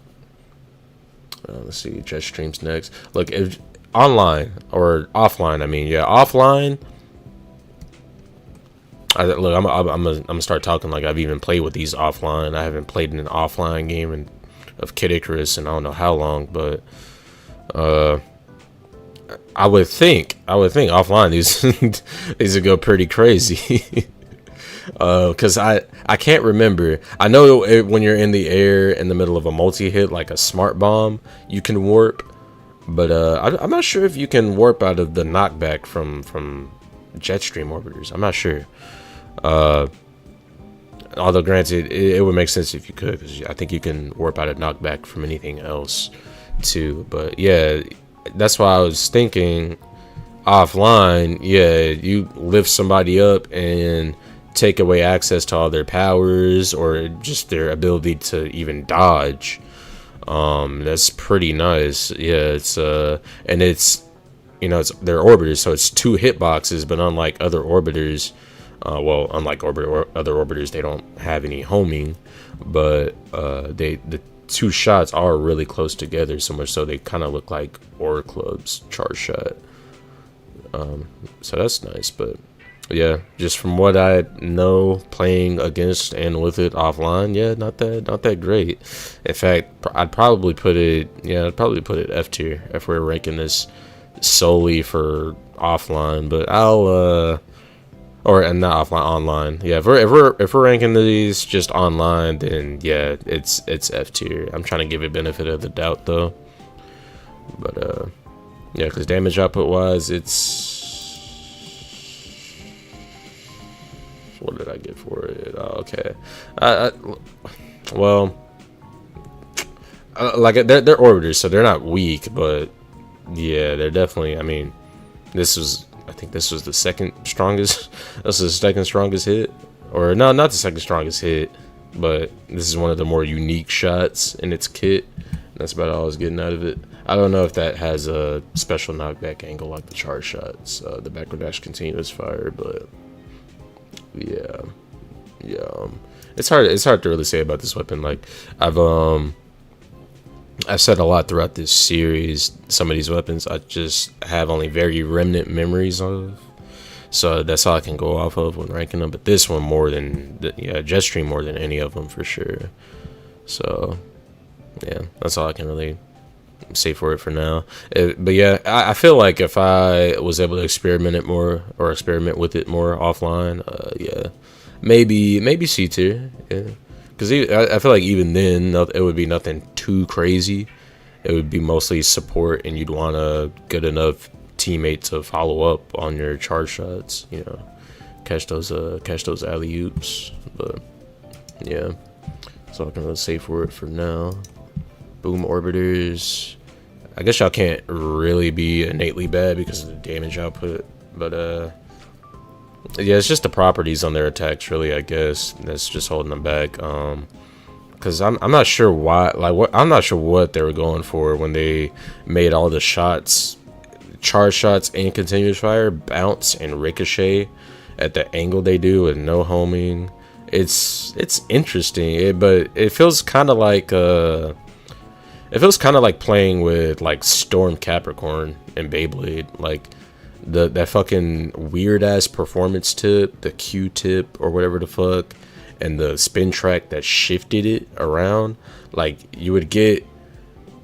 Let's see, jet streams next. Look, if online or offline, I mean, yeah, offline. Look, I'm gonna start talking like I've even played with these offline. I haven't played in an offline game of Kid Icarus and I don't know how long, but I would think offline these would go pretty crazy. Because I can't remember. I know when you're in the air in the middle of a multi-hit like a smart bomb, you can warp, but I'm not sure if you can warp out of the knockback from jet stream orbiters. I'm not sure. Although granted, it would make sense if you could, because I think you can warp out of knockback from anything else too. But yeah, that's why I was thinking offline. Yeah, you lift somebody up and take away access to all their powers or just their ability to even dodge. That's pretty nice. Yeah, it's and it's, you know, it's they're orbiters, so it's 2 hitboxes, but unlike other orbiters, unlike other orbiters, they don't have any homing, but the 2 shots are really close together, so much so they kind of look like Aura Club's charge shot. So that's nice. But yeah, just from what I know playing against and with it offline, yeah, not that great. In fact, I'd probably put it F tier if we're ranking this solely for offline. But and not offline, online. Yeah, if we're ranking these just online, then yeah, it's F tier. I'm trying to give it benefit of the doubt though. But yeah, because damage output wise, it's, what did I get for it? Oh, okay. Like they're orbiters, so they're not weak, but yeah, they're definitely. I mean, I think this was the second strongest. This is the second strongest hit, or no, not the second strongest hit, but this is one of the more unique shots in its kit. That's about all I was getting out of it. I don't know if that has a special knockback angle like the charge shots, the backward dash continuous fire, but yeah, it's hard to really say about this weapon. Like I've said a lot throughout this series. Some of these weapons I just have only very remnant memories of, so that's all I can go off of when ranking them. But this one more than Jetstream more than any of them for sure. So yeah, that's all I can really say for it for now. But yeah, I feel like if I was able to experiment with it more offline, yeah, maybe C tier. Yeah. Because I feel like even then, it would be nothing too crazy. It would be mostly support, and you'd want a good enough teammate to follow up on your charge shots. You know, catch those alley oops. But yeah, that's all I can really say for it for now. Boom orbiters. I guess y'all can't really be innately bad because of the damage output, but yeah, it's just the properties on their attacks, really. I guess that's just holding them back. Because I'm not sure why. I'm not sure what they were going for when they made all the shots, charge shots, and continuous fire bounce and ricochet at the angle they do with no homing. It's interesting, but it feels kind of like playing with like Storm Capricorn and Beyblade, like that fucking weird ass performance tip, the Q tip or whatever the fuck, and the spin track that shifted it around. Like you would get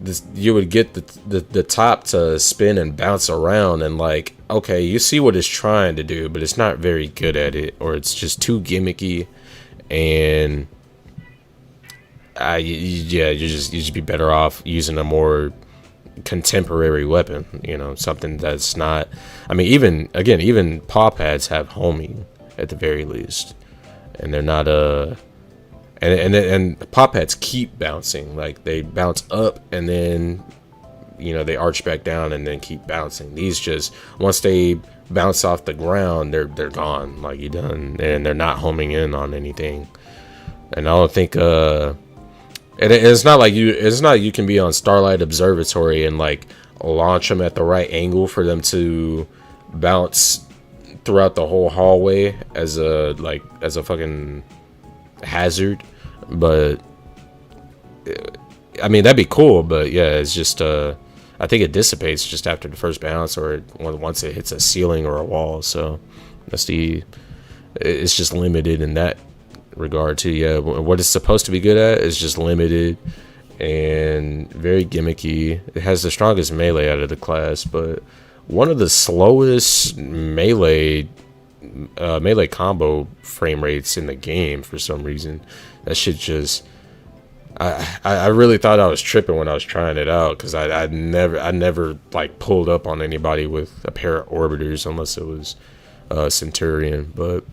the top to spin and bounce around, and like, okay, you see what it's trying to do, but it's not very good at it, or it's just too gimmicky, and you just be better off using a more contemporary weapon, you know, something that's not. I mean, even paw pads have homing at the very least, and they're not and paw pads keep bouncing, like they bounce up and then you know, they arch back down and then keep bouncing. These just, once they bounce off the ground, they're gone. Like, you're done, and they're not homing in on anything. And I don't think it's not like you can be on Starlight Observatory and like launch them at the right angle for them to bounce throughout the whole hallway as a fucking hazard. But I mean, that'd be cool, but yeah, it's just I think it dissipates just after the first bounce, or once it hits a ceiling or a wall. So it's just limited in that regard too. Yeah, what it's supposed to be good at is just limited and very gimmicky. It has the strongest melee out of the class, but one of the slowest melee combo frame rates in the game for some reason. That shit just, I really thought I was tripping when I was trying it out, because I never like pulled up on anybody with a pair of orbiters unless it was Centurion. But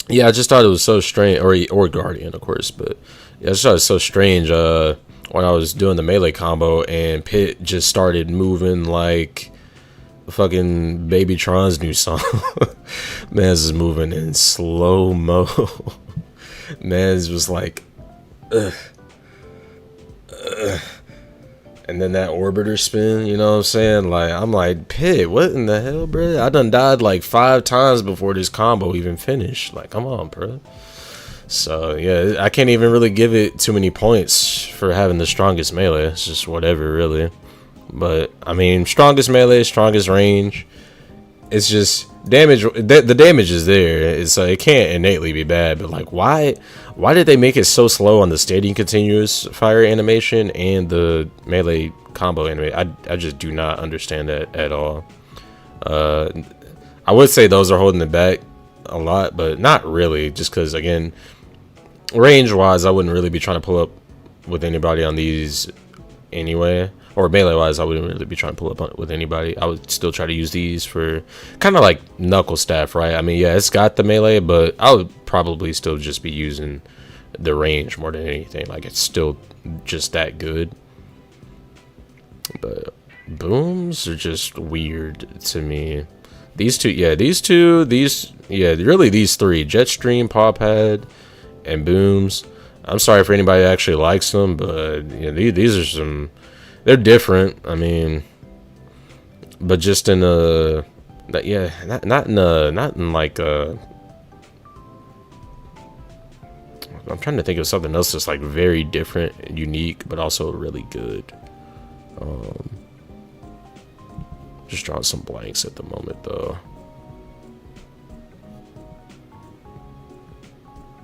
yeah, I just thought it was so strange, or Guardian, of course. But yeah, I just thought it was so strange when I was doing the melee combo and Pit just started moving like fucking Baby Tron's new song. Man's is moving in slow mo. Man's was like, ugh. And then that orbiter spin, you know what I'm saying? Like, I'm like, Pit, what in the hell, bro? I done died like 5 times before this combo even finished. Like, come on, bro. So yeah, I can't even really give it too many points for having the strongest melee. It's just whatever, really. But I mean, strongest melee, strongest range. It's just damage. The damage is there. It's it can't innately be bad. But like, why did they make it so slow on the standing continuous fire animation and the melee combo animation? I just do not understand that at all. I would say those are holding it back a lot, but not really. Just because, again, range wise, I wouldn't really be trying to pull up with anybody on these anyway. Or melee wise, I wouldn't really be trying to pull up with anybody. I would still try to use these for kind of like knuckle staff, right? I mean, yeah, it's got the melee, but I would probably still just be using the range more than anything. Like, it's still just that good. But booms are just weird to me. These two, really these three: Jetstream, Paw Pad, and booms. I'm sorry for anybody that actually likes them, but yeah, these are some. They're different. I mean, but just in a, yeah, not in like a. I'm trying to think of something else that's like very different, and unique, but also really good. Just drawing some blanks at the moment, though.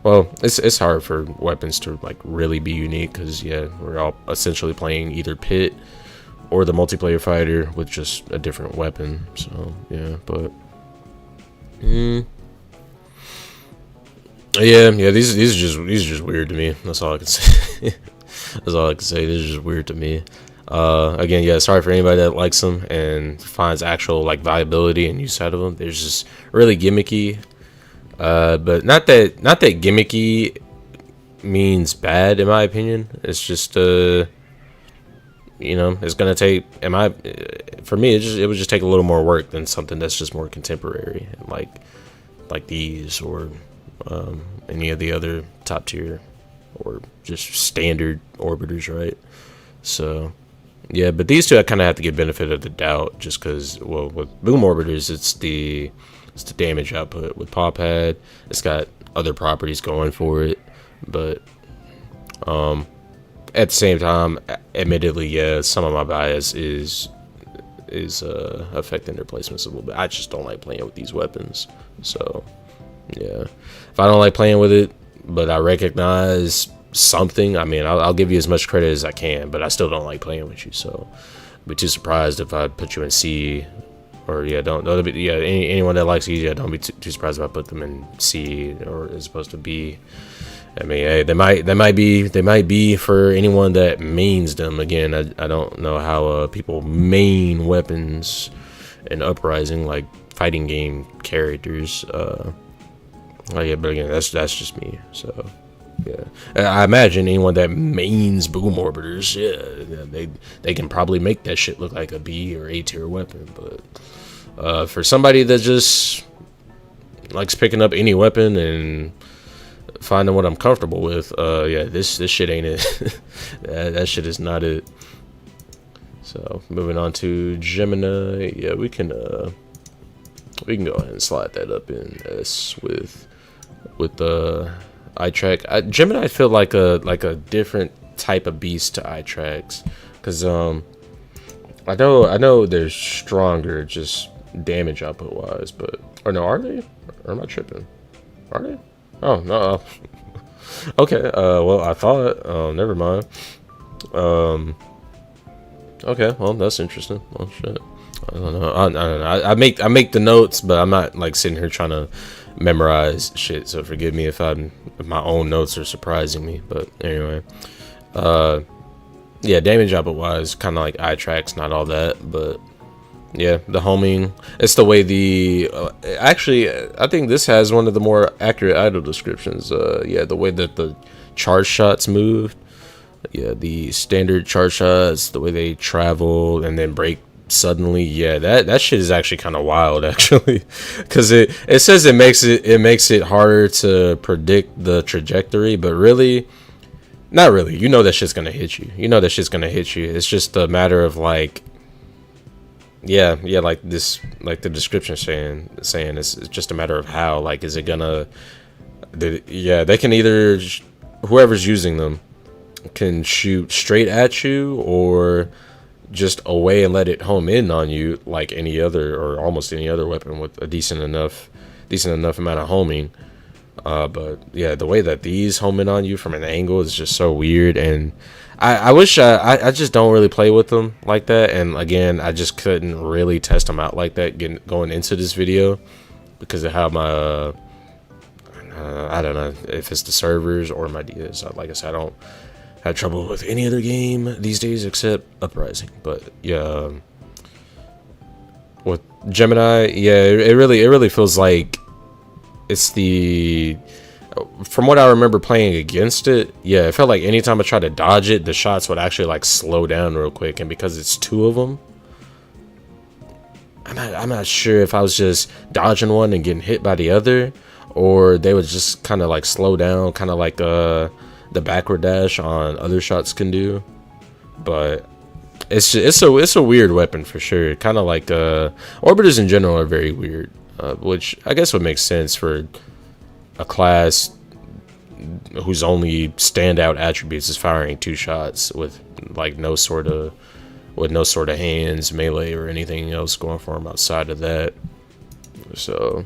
Well, it's hard for weapons to like really be unique, because yeah, we're all essentially playing either Pit or the multiplayer fighter with just a different weapon. So yeah, but yeah, these are just weird to me. That's all I can say. That's all I can say. This is just weird to me. Again, yeah, sorry for anybody that likes them and finds actual like viability and use out of them. They're just really gimmicky. But not that gimmicky means bad, in my opinion. It's just you know, it's gonna take, for me, it would just take a little more work than something that's just more contemporary, like these, or any of the other top tier or just standard orbiters, right? So yeah, but these two I kind of have to give benefit of the doubt, just because, well, with boom orbiters, it's the damage output. With Paw Pad, it's got other properties going for it, but at the same time, admittedly, yeah, some of my bias is affecting their placements a little bit. I just don't like playing with these weapons. So yeah, if I don't like playing with it, but I recognize something, I mean, I'll give you as much credit as I can, but I still don't like playing with you. So I'd be too surprised if I put you in C. Or yeah, anyone that likes E, yeah, don't be too surprised if I put them in C or as opposed to B. I mean, hey, they might be for anyone that mains them. Again, I don't know how people main weapons in Uprising, like fighting game characters. Oh yeah, but again, that's just me. So Yeah, I imagine anyone that mains boom orbiters, yeah, they can probably make that shit look like a B or A tier weapon. But for somebody that just likes picking up any weapon and finding what I'm comfortable with, yeah, this shit ain't it. that shit is not it. So moving on to Gemini, yeah, we can go ahead and slide that up in S with the eye track. Gemini I feel like a different type of beast to eye tracks, because I know they're stronger just damage output wise, but or no, are they? Or am I tripping? Are they? Oh no. Okay. Well, I thought. Oh, never mind. Okay. Well, that's interesting. Oh shit. I don't know. I don't know. I make the notes, but I'm not like sitting here trying to memorize shit. So forgive me if my own notes are surprising me. But anyway, yeah, damage output wise, kind of like eye tracks, not all that, but yeah, the homing. It's the way the actually, I think this has one of the more accurate idle descriptions. Yeah, the way that the charge shots moved. Yeah, the standard charge shots, the way they travel and then break suddenly. Yeah, that shit is actually kind of wild, actually, because it says it makes it harder to predict the trajectory, but really, not really. You know that shit's gonna hit you. You know that shit's gonna hit you. It's just a matter of like. Yeah, like this, like the description saying it's just a matter of how. Like, is it gonna? Yeah, they can either, whoever's using them can shoot straight at you or just away and let it home in on you like any other or almost any other weapon with a decent enough amount of homing. But yeah, the way that these home in on you from an angle is just so weird, and I wish I just don't really play with them like that. And again, I just couldn't really test them out like that going into this video because of how my I don't know if it's the servers or my DS. Like I said, I don't have trouble with any other game these days except Uprising. But yeah, with Gemini, yeah, it really feels like it's the. From what I remember playing against it, yeah, it felt like anytime I tried to dodge it, the shots would actually like slow down real quick. And because it's two of them, I'm not sure if I was just dodging one and getting hit by the other, or they would just kind of like slow down, kind of like the backward dash on other shots can do. But it's a weird weapon for sure. Kind of like orbiters in general are very weird, which I guess would make sense for a class whose only standout attributes is firing two shots with like no sort of hands, melee, or anything else going for him outside of that. So,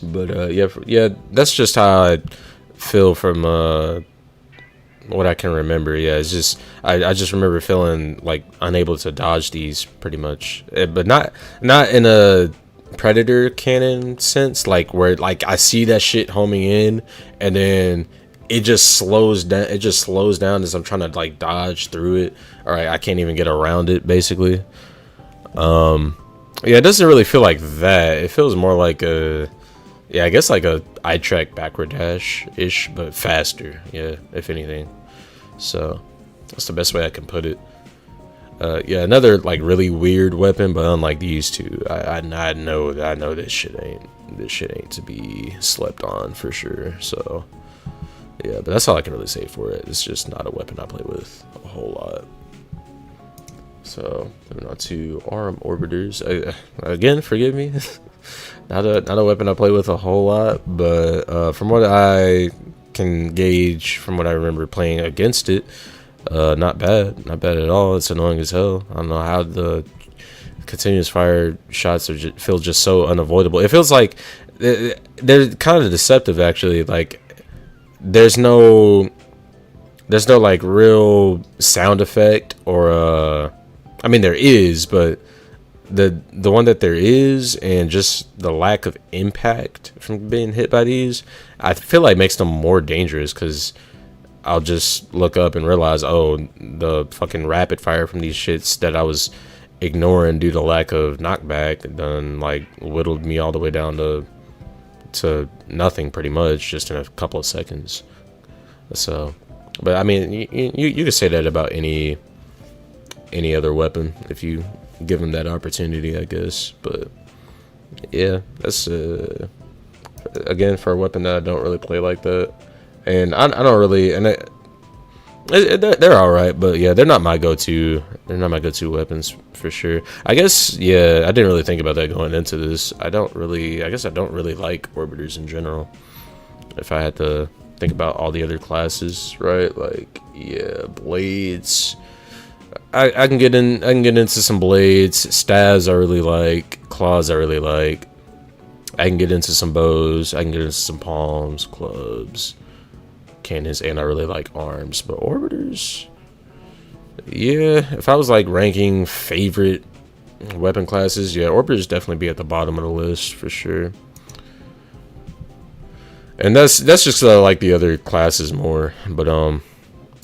but yeah, that's just how I feel from what I can remember. Yeah, it's just I just remember feeling like unable to dodge these pretty much, but not in a Predator cannon sense, like where like I see that shit homing in and then it just slows down as I'm trying to like dodge through it, or I can't even get around it basically. Yeah, it doesn't really feel like that. It feels more like I guess like a eye track backward dash ish, but faster, yeah, if anything. So that's the best way I can put it. Yeah, another like really weird weapon, but unlike these two, I know this shit ain't to be slept on for sure. So yeah, but that's all I can really say for it. It's just not a weapon I play with a whole lot. So moving on to arm orbiters. Again, forgive me, not a weapon I play with a whole lot, but from what I can gauge, from what I remember playing against it. Not bad at all. It's annoying as hell. I don't know how the continuous fire shots feel just so unavoidable. It feels like they're kind of deceptive, actually. Like there's no like real sound effect or I mean there is, but the one that there is and just the lack of impact from being hit by these, I feel like makes them more dangerous because I'll just look up and realize, oh, the fucking rapid fire from these shits that I was ignoring due to lack of knockback done like whittled me all the way down to nothing pretty much just in a couple of seconds. So, but I mean, you could say that about any other weapon if you give them that opportunity, I guess. But yeah, that's again for a weapon that I don't really play like that, and I don't really, and they're all right, but yeah, they're not my go-to. They're not my go-to weapons for sure. I guess yeah, I didn't really think about that going into this. I guess I don't really like orbiters in general. If I had to think about all the other classes, right? Like yeah, blades. I can get into some blades. Stabs I really like. Claws I really like. I can get into some bows. I can get into some palms, clubs, cannons, and I really like arms. But orbiters, yeah. If I was like ranking favorite weapon classes, yeah, orbiters definitely be at the bottom of the list for sure. And that's just 'cause I like the other classes more. But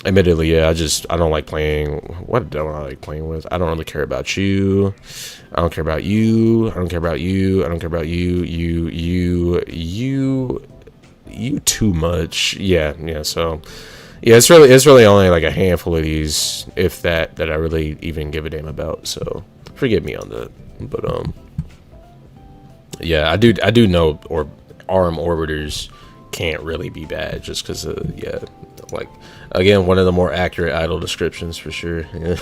admittedly, yeah, I don't like playing. What don't I like playing with? I don't really care about you. I don't care about you. I don't care about you. I don't care about you. You too much. Yeah. So, yeah, it's really only like a handful of these, if that I really even give a damn about. So, forgive me on that. But yeah, I do know arm orbiters can't really be bad just because yeah, like again, one of the more accurate idle descriptions for sure. Yeah.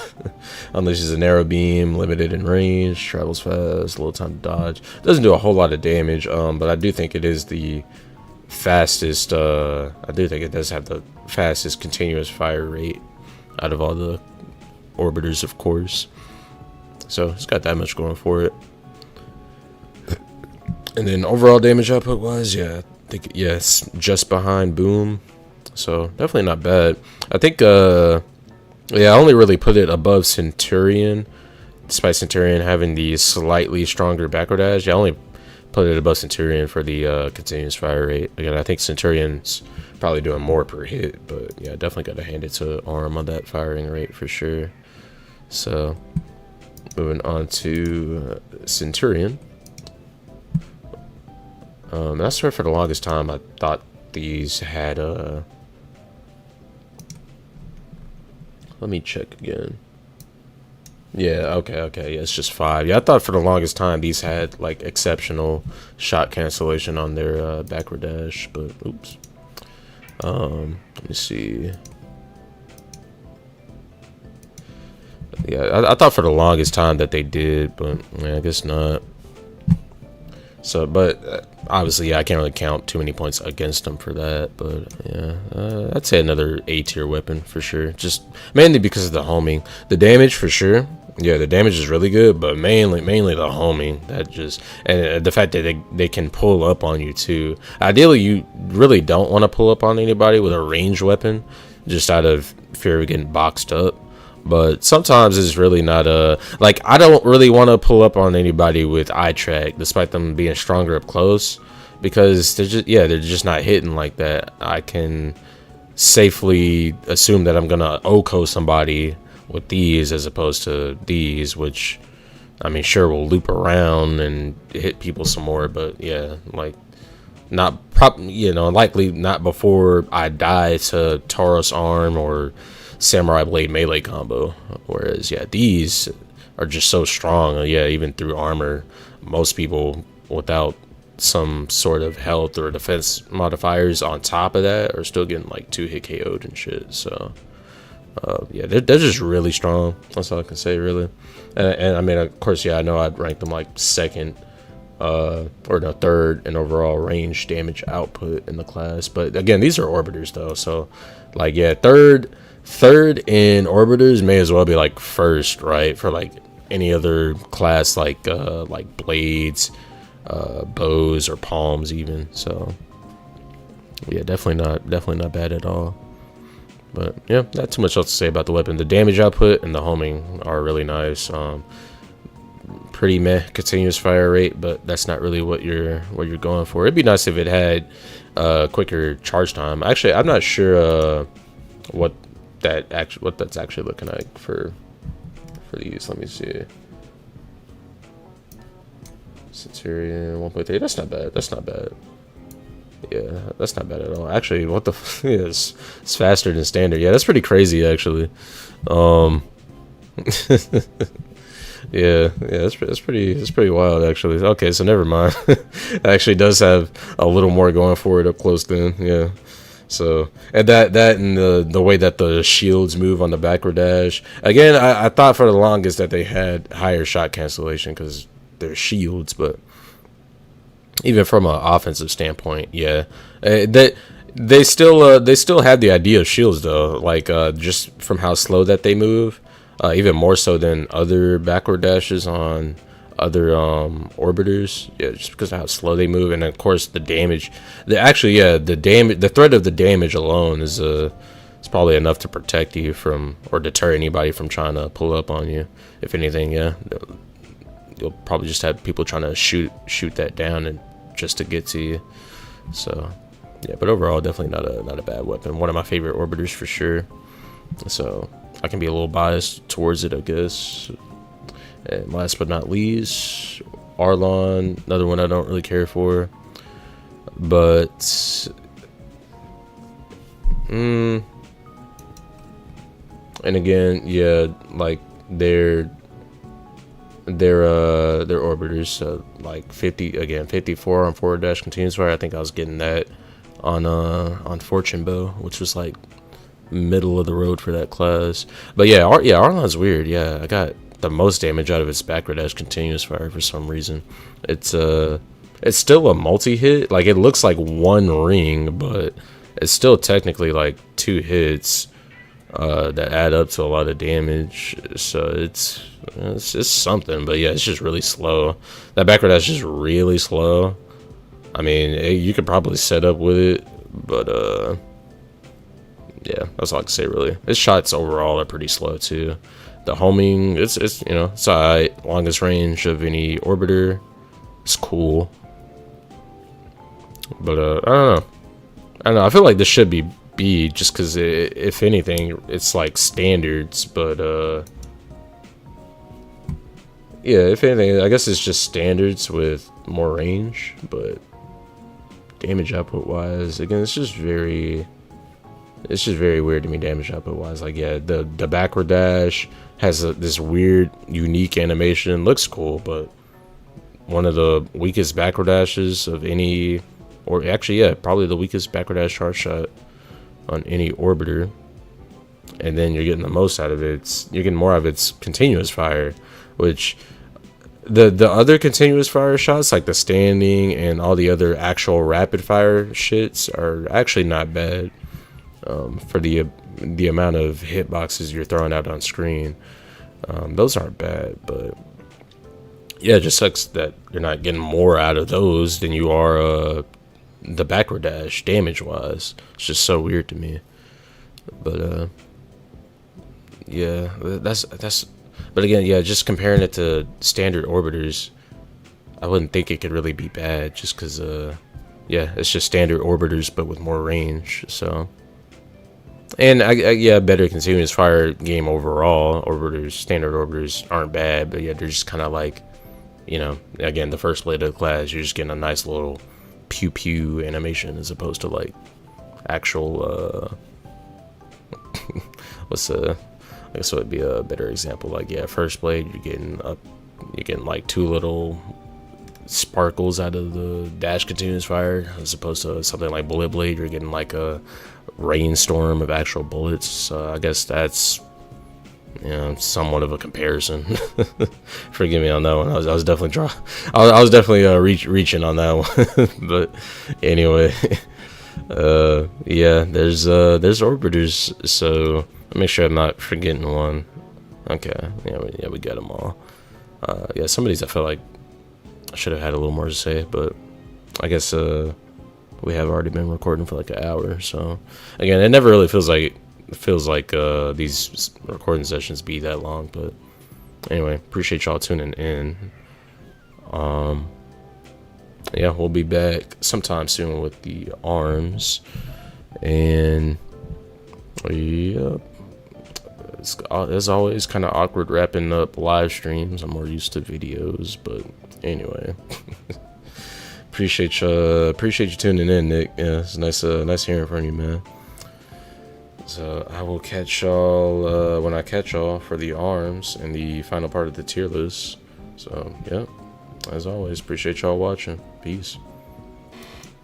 Unleashes a narrow beam, limited in range, travels fast, little time to dodge, doesn't do a whole lot of damage, but I do think it is the fastest, I do think it does have the fastest continuous fire rate out of all the orbiters, of course, so it's got that much going for it. And then overall damage output wise, yeah, I think yes, just behind Boom. So definitely not bad. I think yeah, I only really put it above Centurion, despite Centurion having the slightly stronger backward dash. Yeah, I only put it above Centurion for the continuous fire rate. Again, I think Centurion's probably doing more per hit, but yeah, definitely got to hand it to Arm on that firing rate for sure. So moving on to Centurion. I swear for the longest time I thought these had let me check again. Yeah, okay, yeah, it's just 5. Yeah, I thought for the longest time these had like exceptional shot cancellation on their backward dash, but oops. Let me see. Yeah, I thought for the longest time that they did, but yeah, I guess not. So, but obviously, yeah, I can't really count too many points against them for that. But yeah, I'd say another A tier weapon for sure. Just mainly because of the homing, the damage for sure. Yeah, the damage is really good, but mainly the homing that just, and the fact that they can pull up on you too. Ideally, you really don't want to pull up on anybody with a ranged weapon, just out of fear of getting boxed up. But sometimes it's really not like I don't really want to pull up on anybody with eye track despite them being stronger up close, because they're just not hitting like that. I can safely assume that I'm gonna OHKO somebody with these as opposed to these, which I mean sure will loop around and hit people some more, but yeah, like likely not before I die to Tauros arm or Samurai Blade melee combo. Whereas yeah, these are just so strong. Yeah, even through armor, most people without some sort of health or defense modifiers on top of that are still getting like 2-hit KO'd and shit. So yeah, they're just really strong. That's all I can say really. And I mean, of course, yeah, I know I'd rank them like second or no, third in overall range damage output in the class. But again, these are orbiters though, so like yeah, third in orbiters may as well be like first, right, for like any other class like blades, bows, or palms even. So yeah, definitely not bad at all. But yeah, not too much else to say about the weapon. The damage output and the homing are really nice. Pretty meh continuous fire rate, but that's not really what you're going for. It'd be nice if it had quicker charge time. Actually, I'm not sure what that's actually looking like for these. Let me see. Centurion 1.3. That's not bad. Yeah, that's not bad at all. Actually, what the yeah, it's faster than standard. Yeah, that's pretty crazy actually. Um, yeah, that's pretty wild actually. Okay, so never mind. It actually does have a little more going for it up close then. Yeah. So and that and the way that the shields move on the backward dash. Again, I thought for the longest that they had higher shot cancellation because they're shields, but even from an offensive standpoint, yeah, they still have the idea of shields though. Like just from how slow that they move, even more so than other backward dashes on other orbiters. Yeah, just because of how slow they move, and of course the damage. The damage, the threat of the damage alone is it's probably enough to protect you from or deter anybody from trying to pull up on you. If anything, yeah, you'll probably just have people trying to shoot that down and just to get to you. So yeah, but overall definitely not a bad weapon. One of my favorite orbiters for sure. So I can be a little biased towards it, I guess. And last but not least, Arlon, another one I don't really care for. But and again, yeah, like they're orbiters, so like 54 on forward dash continuous fire. I think I was getting that on Fortune Bow, which was like middle of the road for that class. But yeah, Arlon's weird. Yeah, I got the most damage out of its backward dash continuous fire for some reason. It's still a multi-hit. Like it looks like one ring, but it's still technically like 2 hits that add up to a lot of damage. So it's something, but yeah, it's just really slow. That backward dash is just really slow. I mean, you could probably set up with it, but yeah, that's all I can say really. Its shots overall are pretty slow too. The homing, it's it's alright. Longest range of any orbiter. It's cool. But I don't know. I feel like this should be B just because if anything, it's like standards. But yeah, if anything, I guess it's just standards with more range. But damage output wise, again, it's just very weird to me. Damage output wise, like yeah, the backward dash has this weird, unique animation. Looks cool, but one of the weakest backward dashes of any, or actually, yeah, probably the weakest backward dash charge shot on any orbiter. And then you're getting the most out of it. You're getting more of its continuous fire, which the other continuous fire shots, like the standing and all the other actual rapid fire shits, are actually not bad for the amount of hitboxes you're throwing out on screen. Those aren't bad, but yeah, it just sucks that you're not getting more out of those than you are the backward dash damage wise. It's just so weird to me. But yeah, that's but again, yeah, just comparing it to standard orbiters, I wouldn't think it could really be bad just because yeah, it's just standard orbiters but with more range. So and yeah, better continuous fire game overall. Standard orbiters aren't bad, but yeah, they're just kind of like, again, the first blade of the class, you're just getting a nice little pew pew animation as opposed to like actual I guess it would be a better example. Like yeah, first blade, you're getting like 2 little sparkles out of the dash continuous fire, as opposed to something like bullet blade, you're getting like a rainstorm of actual bullets. So I guess that's somewhat of a comparison. Forgive me on that one. I was definitely reaching on that one. But anyway, yeah, there's orbiters. So let me make sure I'm not forgetting one. Okay, yeah, we got them all. Yeah, some of these I feel like I should have had a little more to say, but I guess we have already been recording for like an hour. So again, it never really feels like these recording sessions be that long. But anyway, appreciate y'all tuning in. Yeah, we'll be back sometime soon with the arms, and yeah, it's, as always, kind of awkward wrapping up live streams. I'm more used to videos, but anyway. appreciate you tuning in, Nick. Yeah, it's nice hearing from you, man. So I will catch y'all when I catch y'all for the arms and the final part of the tier list. So yeah, as always, appreciate y'all watching. Peace.